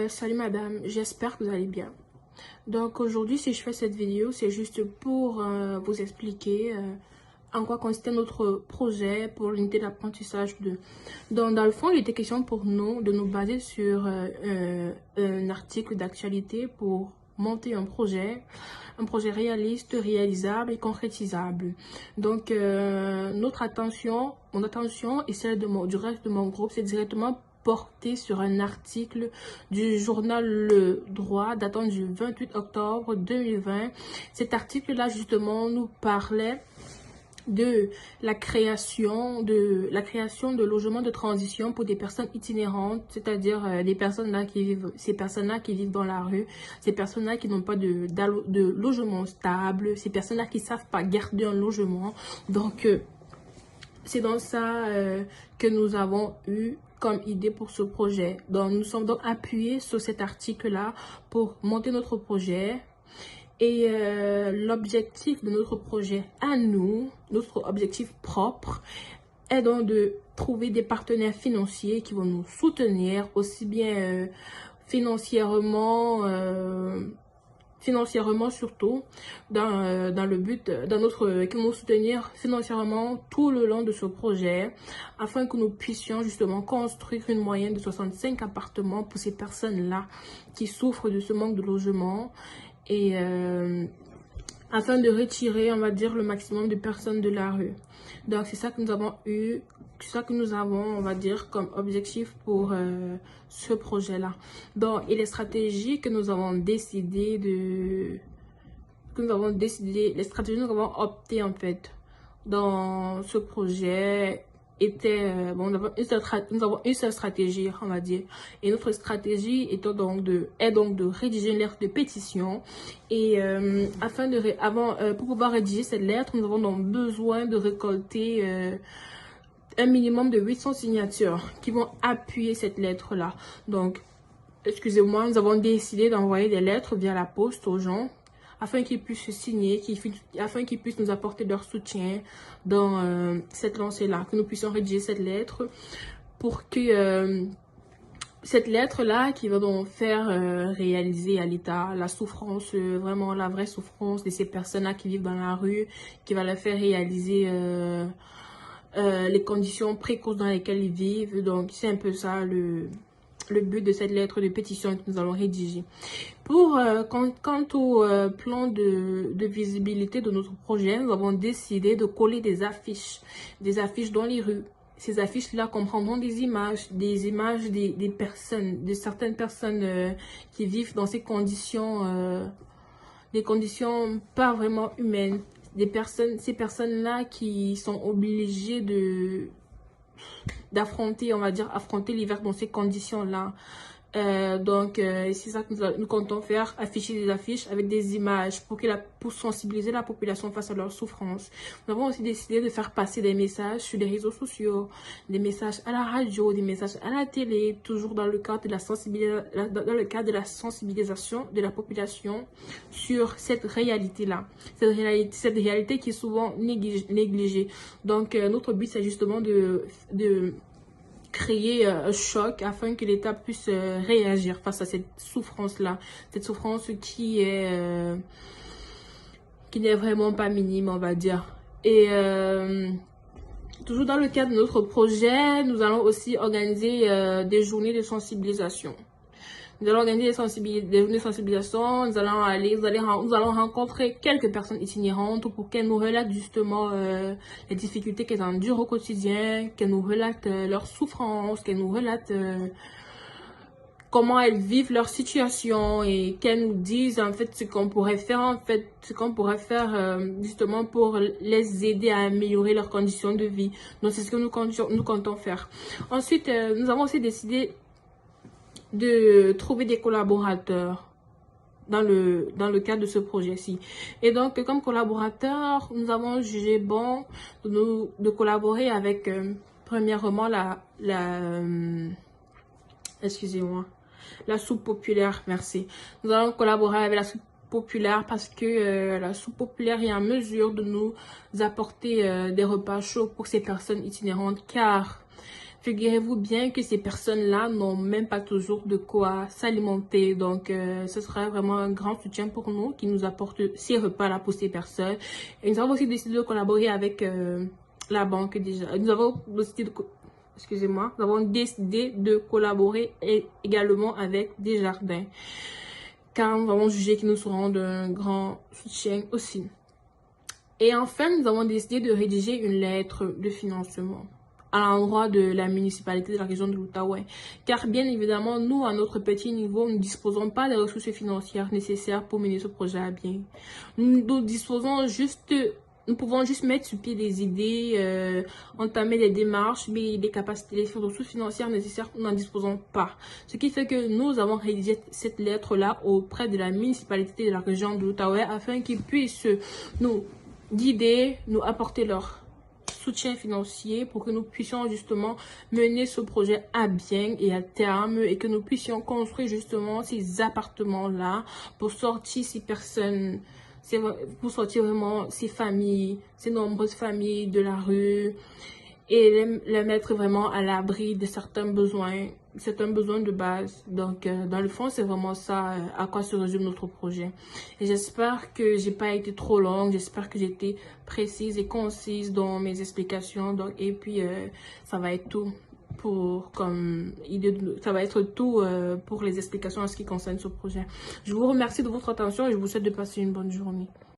Salut madame, j'espère que vous allez bien. Donc aujourd'hui, si je fais cette vidéo, c'est juste pour vous expliquer en quoi consistait notre projet pour l'unité d'apprentissage 2. Donc dans le fond, il était question pour nous de nous baser sur un article d'actualité pour monter un projet réaliste, réalisable et concrétisable. Donc mon attention et celle du reste de mon groupe, c'est directement porté sur un article du journal Le Droit datant du 28 octobre 2020. Cet article-là, justement, nous parlait de la création de logements de transition pour des personnes itinérantes, c'est-à-dire des personnes là qui vivent, ces personnes-là qui vivent dans la rue, ces personnes-là qui n'ont pas de logement stable, ces personnes-là qui savent pas garder un logement. Donc c'est dans ça que nous avons eu comme idée pour ce projet. Donc nous sommes donc appuyés sur cet article-là pour monter notre projet. Et l'objectif de notre projet à nous, notre objectif propre, est donc de trouver des partenaires financiers qui vont nous soutenir aussi bien financièrement surtout, dans le but, qui vont nous soutenir financièrement tout le long de ce projet, afin que nous puissions justement construire une moyenne de 65 appartements pour ces personnes-là qui souffrent de ce manque de logement et afin de retirer, on va dire, le maximum de personnes de la rue. Donc c'est ça que nous avons eu, c'est ça que nous avons, on va dire, comme objectif pour ce projet-là. Donc, et les stratégies que nous avons décidé les stratégies que nous avons opté en fait dans ce projet était bon, nous avons une seule stratégie, on va dire, et notre stratégie est donc de rédiger une lettre de pétition. Et pour pouvoir rédiger cette lettre, nous avons donc besoin de récolter un minimum de 800 signatures qui vont appuyer cette lettre là. Donc excusez-moi, nous avons décidé d'envoyer des lettres via la poste aux gens afin qu'ils puissent signer, afin qu'ils puissent nous apporter leur soutien dans cette lancée-là, que nous puissions rédiger cette lettre pour que cette lettre-là qui va donc faire réaliser à l'État la souffrance, vraiment la vraie souffrance de ces personnes-là qui vivent dans la rue, qui va leur faire réaliser les conditions précoces dans lesquelles ils vivent. Donc c'est un peu ça le but de cette lettre de pétition que nous allons rédiger. Quant au plan de visibilité de notre projet, nous avons décidé de coller des affiches dans les rues. Ces affiches-là comprendront des images des personnes, de certaines personnes qui vivent dans ces conditions, des conditions pas vraiment humaines. Ces personnes-là qui sont obligées d'affronter, on va dire, affronter l'hiver dans ces conditions-là. C'est ça que nous comptons faire, afficher des affiches avec des images pour sensibiliser la population face à leurs souffrances. Nous avons aussi décidé de faire passer des messages sur les réseaux sociaux, des messages à la radio, des messages à la télé, toujours dans le cadre de la sensibilisation de la population sur cette réalité-là. Cette réalité qui est souvent négligée. Donc, notre but, c'est justement de créer un choc afin que l'État puisse réagir face à cette souffrance-là. Cette souffrance qui n'est vraiment pas minime, on va dire. Et toujours dans le cadre de notre projet, nous allons aussi organiser des journées de sensibilisation. Nous allons organiser des journées de sensibilisation, nous allons rencontrer quelques personnes itinérantes pour qu'elles nous relatent justement les difficultés qu'elles endurent au quotidien, qu'elles nous relatent leurs souffrances, qu'elles nous relatent comment elles vivent leur situation et qu'elles nous disent en fait ce qu'on pourrait faire justement pour les aider à améliorer leurs conditions de vie. Donc c'est ce que nous comptons faire. Ensuite, nous avons aussi décidé de trouver des collaborateurs dans le cadre de ce projet-ci. Et donc, comme collaborateurs, nous avons jugé bon de collaborer avec, premièrement, excusez-moi, la soupe populaire, merci. Nous allons collaborer avec la soupe populaire parce que la soupe populaire est en mesure de nous apporter des repas chauds pour ces personnes itinérantes, car figurez-vous bien que ces personnes-là n'ont même pas toujours de quoi s'alimenter. Donc, ce sera vraiment un grand soutien pour nous qui nous apporte ces repas-là pour ces personnes. Et nous avons aussi décidé de collaborer avec la banque déjà. Nous avons décidé de... Excusez-moi, nous avons décidé de collaborer également avec Desjardins, car nous avons jugé qu'ils nous seront d'un grand soutien aussi. Et enfin, nous avons décidé de rédiger une lettre de financement à l'endroit de la municipalité de la région de l'Outaouais. Car bien évidemment, nous, à notre petit niveau, nous ne disposons pas des ressources financières nécessaires pour mener ce projet à bien. Nous disposons juste... Nous pouvons juste mettre sur pied des idées, entamer des démarches, mais les capacités, les ressources financières nécessaires, nous n'en disposons pas. Ce qui fait que nous avons rédigé cette lettre-là auprès de la municipalité de la région de l'Outaouais afin qu'ils puissent nous guider, nous apporter leur soutien financier pour que nous puissions justement mener ce projet à bien et à terme et que nous puissions construire justement ces appartements-là pour sortir ces personnes, pour sortir vraiment ces familles, ces nombreuses familles de la rue et les mettre vraiment à l'abri de certains besoins de base. Donc, dans le fond, c'est vraiment ça à quoi se résume notre projet. Et j'espère que j'ai pas été trop longue, j'espère que j'ai été précise et concise dans mes explications. Donc, et puis, ça va être tout pour ça va être tout pour les explications en ce qui concerne ce projet. Je vous remercie de votre attention et je vous souhaite de passer une bonne journée.